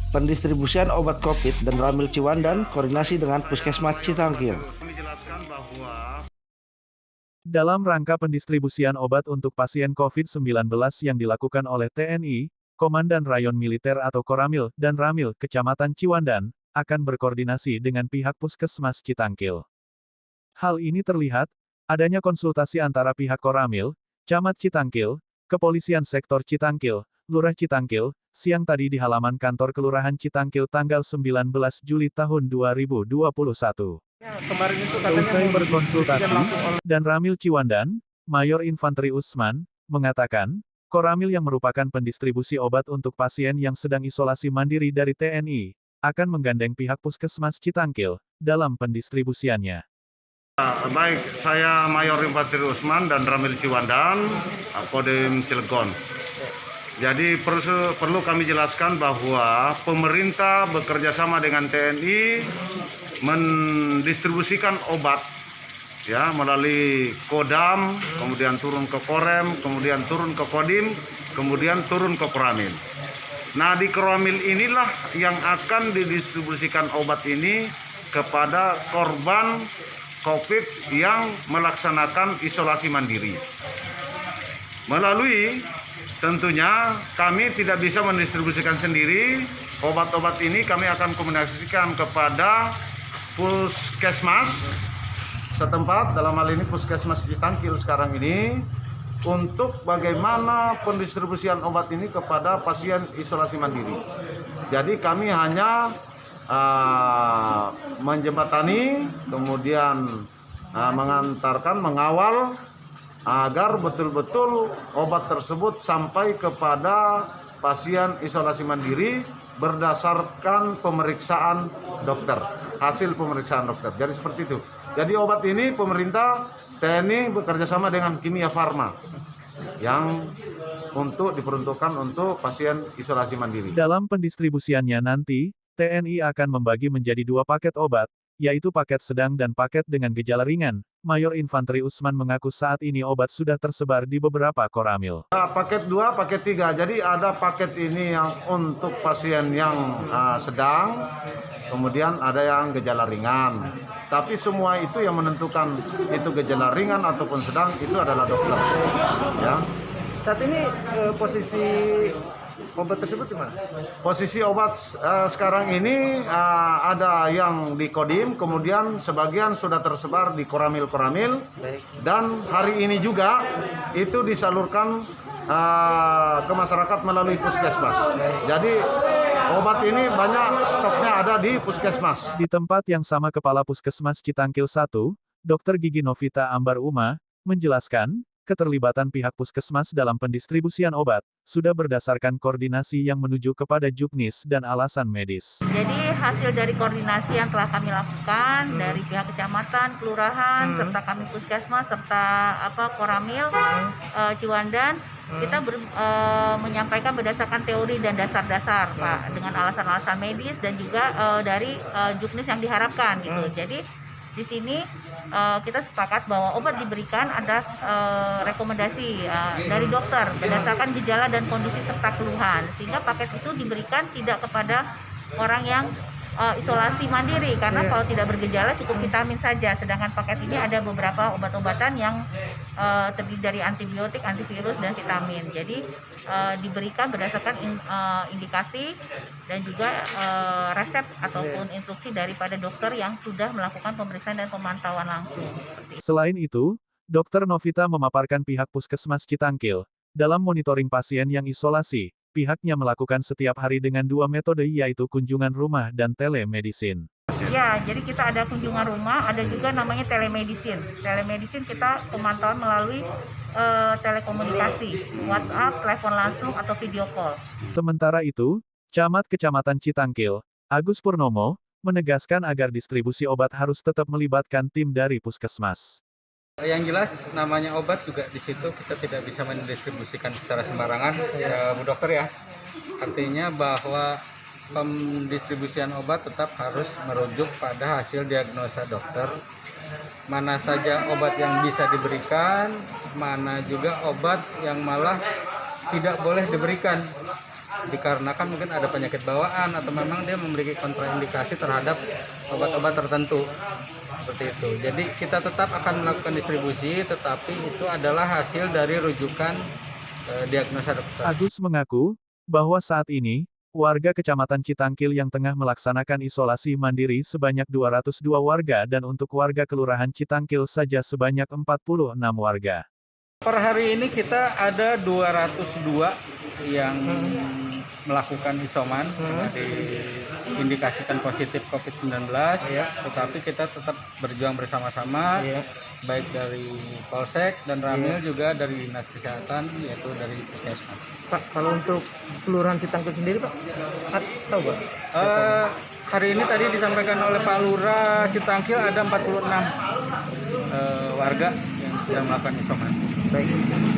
Pendistribusian obat COVID dan Ramil Ciwandan koordinasi dengan Puskesmas Citangkil. Dalam rangka pendistribusian obat untuk pasien COVID-19 yang dilakukan oleh TNI, Komandan Rayon Militer atau Koramil dan Ramil Kecamatan Ciwandan akan berkoordinasi dengan pihak Puskesmas Citangkil. Hal ini terlihat adanya konsultasi antara pihak Koramil, Camat Citangkil, Kepolisian Sektor Citangkil, Lurah Citangkil, siang tadi di halaman kantor Kelurahan Citangkil tanggal 19 Juli tahun 2021. Selesai berkonsultasi, dan Ramil Ciwandan, Mayor Infanteri Usman, mengatakan, Koramil yang merupakan pendistribusi obat untuk pasien yang sedang isolasi mandiri dari TNI, akan menggandeng pihak Puskesmas Citangkil dalam pendistribusiannya. Baik, saya Mayor Infanteri Usman dan Ramil Ciwandan, Kodim Cilegon. Jadi perlu kami jelaskan bahwa pemerintah bekerja sama dengan TNI mendistribusikan obat ya melalui Kodam, kemudian turun ke Korem, kemudian turun ke Kodim, kemudian turun ke Koramil. Nah, di Koramil inilah yang akan didistribusikan obat ini kepada korban COVID yang melaksanakan isolasi mandiri. Melalui tentunya kami tidak bisa mendistribusikan sendiri. Obat-obat ini kami akan komunikasikan kepada Puskesmas setempat, dalam hal ini Puskesmas Citangkil sekarang ini, untuk bagaimana pendistribusian obat ini kepada pasien isolasi mandiri. Jadi kami hanya menjembatani, kemudian mengantarkan, mengawal agar betul-betul obat tersebut sampai kepada pasien isolasi mandiri berdasarkan pemeriksaan dokter, hasil pemeriksaan dokter. Jadi seperti itu. Jadi obat ini pemerintah TNI bekerja sama dengan Kimia Farma yang diperuntukkan untuk pasien isolasi mandiri. Dalam pendistribusiannya nanti, TNI akan membagi menjadi 2 paket obat, yaitu paket sedang dan paket dengan gejala ringan. Mayor Infanteri Usman mengaku saat ini obat sudah tersebar di beberapa Koramil. Paket 2, paket 3. Jadi ada paket ini yang untuk pasien yang sedang, kemudian ada yang gejala ringan. Tapi semua itu yang menentukan itu gejala ringan ataupun sedang itu adalah dokter. Ya. Saat ini posisi obat tersebut di mana? Posisi obat sekarang ini ada yang di Kodim, kemudian sebagian sudah tersebar di Koramil, dan hari ini juga itu disalurkan ke masyarakat melalui Puskesmas. Jadi obat ini banyak stoknya ada di Puskesmas. Di tempat yang sama Kepala Puskesmas Citangkil 1, Dr. Gigi Novita Ambar Uma, menjelaskan, keterlibatan pihak Puskesmas dalam pendistribusian obat, sudah berdasarkan koordinasi yang menuju kepada juknis dan alasan medis. Jadi hasil dari koordinasi yang telah kami lakukan dari pihak kecamatan, kelurahan, serta kami Puskesmas, serta Koramil, Ciwandan, kita menyampaikan berdasarkan teori dan dasar-dasar, Pak, dengan alasan-alasan medis dan juga dari juknis yang diharapkan gitu. Jadi di sini kita sepakat bahwa obat diberikan ada rekomendasi dari dokter berdasarkan gejala dan kondisi serta keluhan, sehingga paket itu diberikan tidak kepada orang yang isolasi mandiri, karena kalau tidak bergejala cukup vitamin saja, sedangkan paket ini ada beberapa obat-obatan yang terdiri dari antibiotik, antivirus, dan vitamin. Jadi diberikan berdasarkan indikasi dan juga resep ataupun instruksi daripada dokter yang sudah melakukan pemeriksaan dan pemantauan langsung. Selain itu, Dr. Novita memaparkan pihak Puskesmas Citangkil, dalam monitoring pasien yang isolasi, pihaknya melakukan setiap hari dengan 2 metode, yaitu kunjungan rumah dan telemedicine. Ya, jadi kita ada kunjungan rumah, ada juga namanya telemedicine. Telemedicine kita pemantauan melalui telekomunikasi, WhatsApp, telepon langsung, atau video call. Sementara itu, Camat Kecamatan Citangkil, Agus Purnomo, menegaskan agar distribusi obat harus tetap melibatkan tim dari Puskesmas. Yang jelas namanya obat juga di situ kita tidak bisa mendistribusikan secara sembarangan, ya Bu Dokter ya. Artinya bahwa pendistribusian obat tetap harus merujuk pada hasil diagnosa dokter. Mana saja obat yang bisa diberikan, mana juga obat yang malah tidak boleh diberikan. dikarenakan mungkin ada penyakit bawaan atau memang dia memiliki kontraindikasi terhadap obat-obat tertentu. Seperti itu. Jadi kita tetap akan melakukan distribusi, tetapi itu adalah hasil dari rujukan diagnosa dokter. Agus mengaku bahwa saat ini, warga Kecamatan Citangkil yang tengah melaksanakan isolasi mandiri sebanyak 202 warga dan untuk warga Kelurahan Citangkil saja sebanyak 46 warga. Per hari ini kita ada 202 yang melakukan isoman karena diindikasikan positif COVID-19, tetapi kita tetap berjuang bersama-sama, baik dari Polsek dan Ramil juga dari Dinas Kesehatan, yaitu dari Puskesmas. Pak, kalau untuk Kelurahan Citangkil sendiri Pak, tahu Pak? Hari ini tadi disampaikan oleh Pak Lurah Citangkil ada 46 warga yang sedang melakukan isoman. Baik.